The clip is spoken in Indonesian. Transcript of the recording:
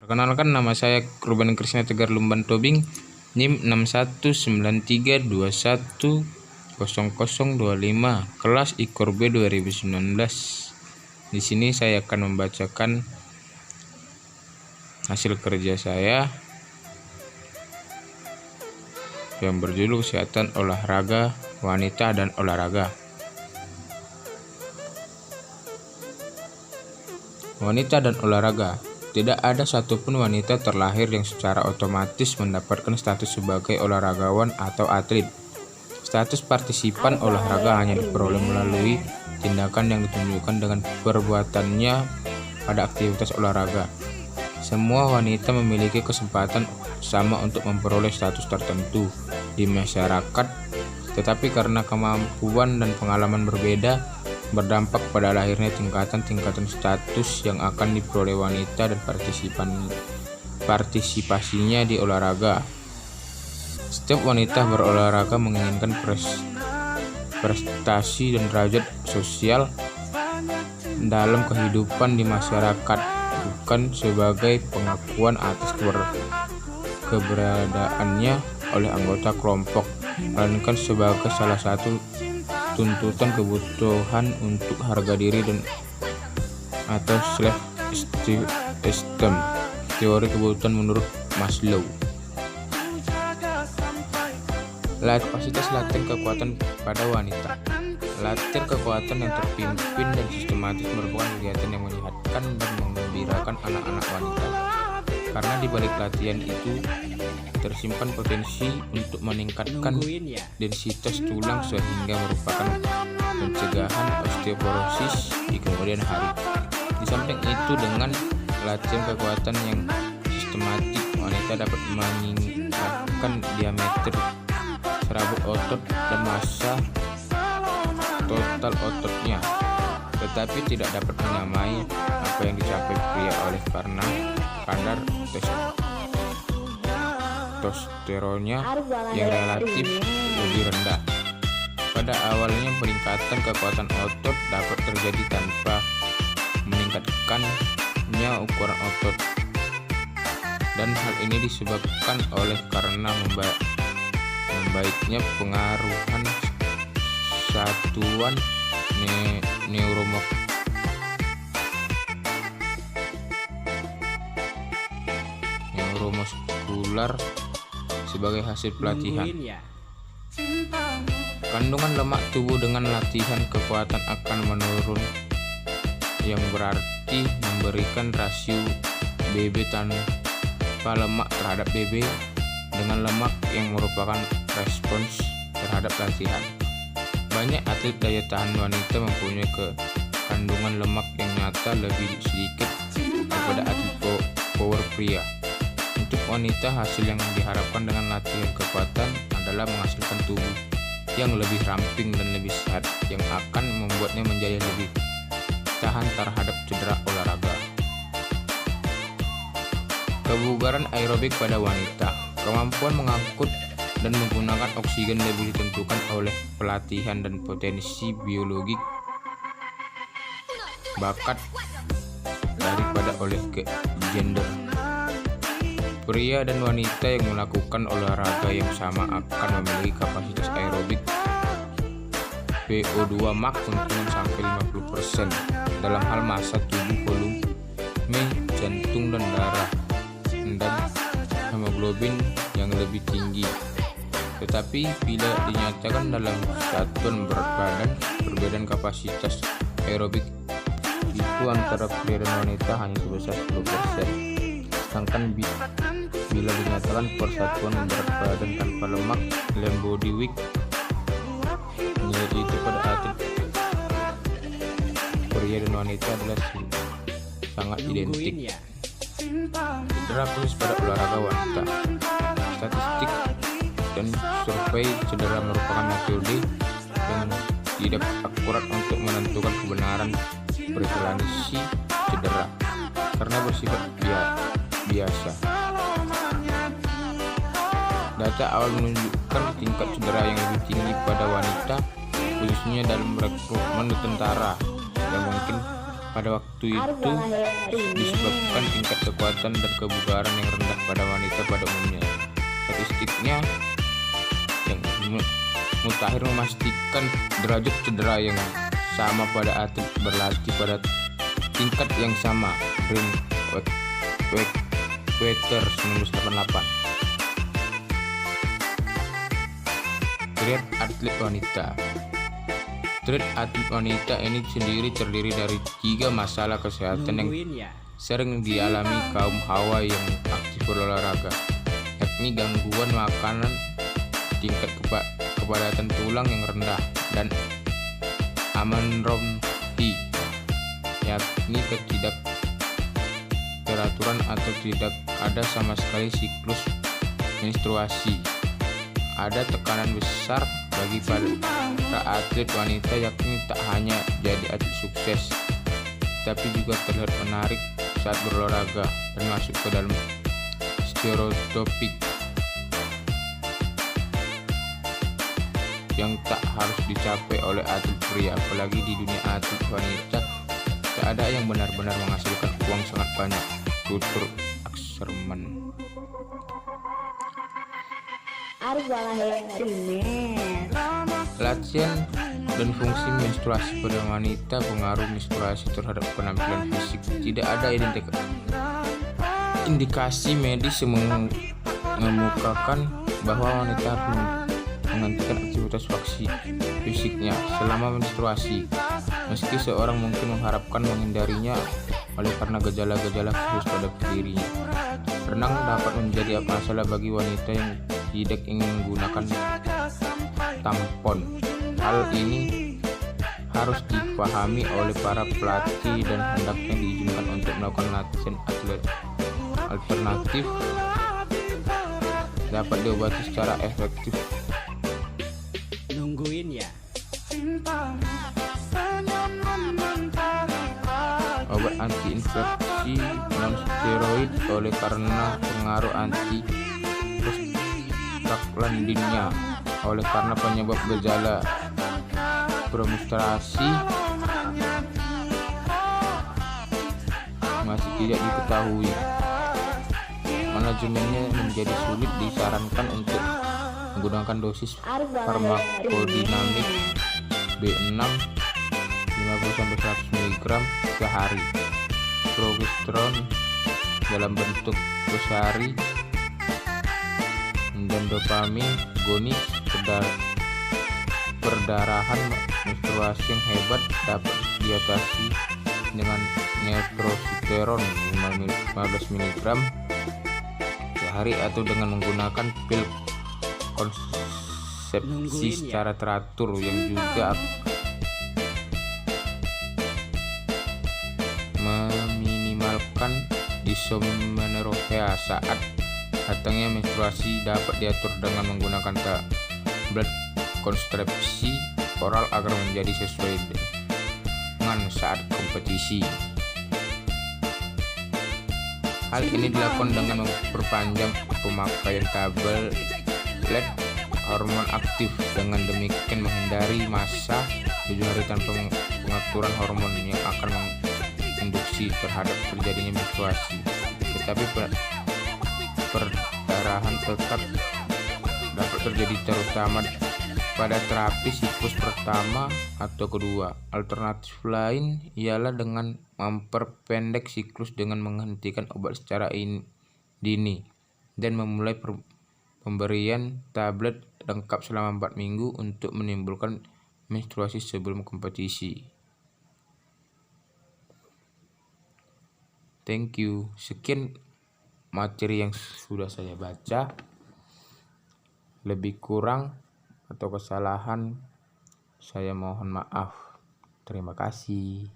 Perkenalkan, nama saya Ruben Krisna Tegar Lumban Tobing, NIM 6193210025, kelas IKOR B 2019. Di sini saya akan membacakan hasil kerja saya yang berjudul Kesehatan Olahraga Wanita dan Olahraga. Wanita dan olahraga. Tidak ada satupun wanita terlahir yang secara otomatis mendapatkan status sebagai olahragawan atau atlet. Status partisipan olahraga hanya diperoleh melalui tindakan yang ditunjukkan dengan perbuatannya pada aktivitas olahraga. Semua wanita memiliki kesempatan sama untuk memperoleh status tertentu di masyarakat, tetapi karena kemampuan dan pengalaman berbeda, berdampak pada lahirnya tingkatan-tingkatan status yang akan diperoleh wanita dan partisipasinya di olahraga. Setiap wanita berolahraga menginginkan prestasi dan derajat sosial dalam kehidupan di masyarakat, bukan sebagai pengakuan atas keberadaannya oleh anggota kelompok, melainkan sebagai salah satu tuntutan kebutuhan untuk harga diri dan atau self-esteem, teori kebutuhan menurut Maslow. Kapasitas latihan kekuatan pada wanita. Latihan kekuatan yang terpimpin dan sistematis merupakan kegiatan yang menyehatkan dan menggembirakan anak-anak wanita, karena di balik latihan itu tersimpan potensi untuk meningkatkan densitas tulang sehingga merupakan pencegahan osteoporosis di kemudian hari. Di samping itu, dengan latihan kekuatan yang sistematik, wanita dapat meningkatkan diameter serabut otot dan massa total ototnya, tetapi tidak dapat menyamai apa yang dicapai pria oleh karena kadar testosteronnya yang relatif lebih rendah. Pada awalnya, peningkatan kekuatan otot dapat terjadi tanpa meningkatkannya ukuran otot, dan hal ini disebabkan oleh karena membaiknya pengaruhan satuan neuromuskular sebagai hasil pelatihan. Kandungan lemak tubuh dengan latihan kekuatan akan menurun, yang berarti memberikan rasio BB tanpa lemak terhadap BB dengan lemak yang merupakan respons terhadap latihan. Banyak atlet daya tahan wanita mempunyai kandungan lemak yang nyata lebih sedikit daripada atlet power pria. Untuk wanita, hasil yang diharapkan dengan latihan kekuatan adalah menghasilkan tubuh yang lebih ramping dan lebih sehat, yang akan membuatnya menjadi lebih tahan terhadap cedera olahraga. Kebugaran aerobik pada wanita. Kemampuan mengangkut dan menggunakan oksigen lebih ditentukan oleh pelatihan dan potensi biologik bakat daripada oleh gender. Pria dan wanita yang melakukan olahraga yang sama akan memiliki kapasitas aerobik VO2 max keuntungan sampai 50% dalam hal massa tubuh, volume jantung dan darah, dan hemoglobin yang lebih tinggi. Tetapi bila dinyatakan dalam satuan berat badan, perbedaan kapasitas aerobik itu antara pria dan wanita hanya sebesar 10%. Sedangkan bila dinyatakan persatuan berat badan tanpa lemak, lean body weight, yaitu pada atlet pria dan wanita adalah sangat identik. Cedera khusus pada olahraga wanita. Statistik dan survei cedera merupakan metode yang tidak akurat untuk menentukan kebenaran prevalensi cedera karena bersifat biasa. Data awal menunjukkan tingkat cedera yang lebih tinggi pada wanita, khususnya dalam rekrutmen tentara, yang mungkin pada waktu itu disebabkan tingkat kekuatan dan kebugaran yang rendah pada wanita pada umumnya. Statistiknya yang mutakhir memastikan derajat cedera yang sama pada atlet berlatih pada tingkat yang sama. Green Wetter 1988. Trade atlet wanita. Trade atlet wanita ini sendiri terdiri dari 3 masalah kesehatan yang sering dialami kaum hawa yang aktif berolahraga, yakni gangguan makanan, tingkat kepadatan tulang yang rendah, dan amenorrhea, yakni ketidakteraturan atau tidak ada sama sekali siklus menstruasi. Ada tekanan besar bagi para atlet wanita, yakni tak hanya jadi atlet sukses, tapi juga terlihat menarik saat berolahraga dan masuk ke dalam stereotipik yang tak harus dicapai oleh atlet pria. Apalagi di dunia atlet wanita tak ada yang benar-benar menghasilkan uang sangat banyak. Tutur Ackerman. Latihan dan fungsi menstruasi pada wanita. Pengaruh menstruasi terhadap penampilan fisik. Tidak ada indikasi medis yang mengemukakan bahwa wanita harus menghentikan aktivitas fisiknya selama menstruasi, meski seorang mungkin mengharapkan menghindarinya oleh karena gejala-gejala khusus pada dirinya. Renang dapat menjadi masalah bagi wanita yang tidak ingin menggunakan tampon. Hal ini harus dipahami oleh para pelatih dan hendaknya diizinkan untuk melakukan latihan alternatif dapat diobati secara efektif. Nungguin ya. Obat anti-infeksi non-steroid oleh karena pengaruh anti-prostaglandinnya, oleh karena penyebab gejala promenstruasi masih tidak diketahui. Manajemennya menjadi sulit. Disarankan untuk menggunakan dosis farmakodinamik B6 50-100 mg sehari, progesteron dalam bentuk dosari, dan dopamin agonis. Perdarahan menstruasi yang hebat dapat diatasi dengan neurosteron 15 mg sehari atau dengan menggunakan pil konsepsi secara teratur yang juga meminimalkan dismenorrhea saat datangnya menstruasi. Dapat diatur dengan menggunakan tablet kontrasepsi oral agar menjadi sesuai dengan saat kompetisi. Hal ini dilakukan dengan memperpanjang pemakaian tablet hormon aktif. Dengan demikian menghindari masa 7 hari tanpa pengaturan hormon yang akan menginduksi terhadap terjadinya menstruasi. Tetapi perdarahan tetap dapat terjadi, terutama pada terapi siklus pertama atau kedua. Alternatif lain ialah dengan memperpendek siklus dengan menghentikan obat secara dini dan memulai pemberian tablet lengkap selama 4 minggu untuk menimbulkan menstruasi sebelum kompetisi. Thank you. Sekian materi yang sudah saya baca. Lebih kurang atau kesalahan saya mohon maaf. Terima kasih.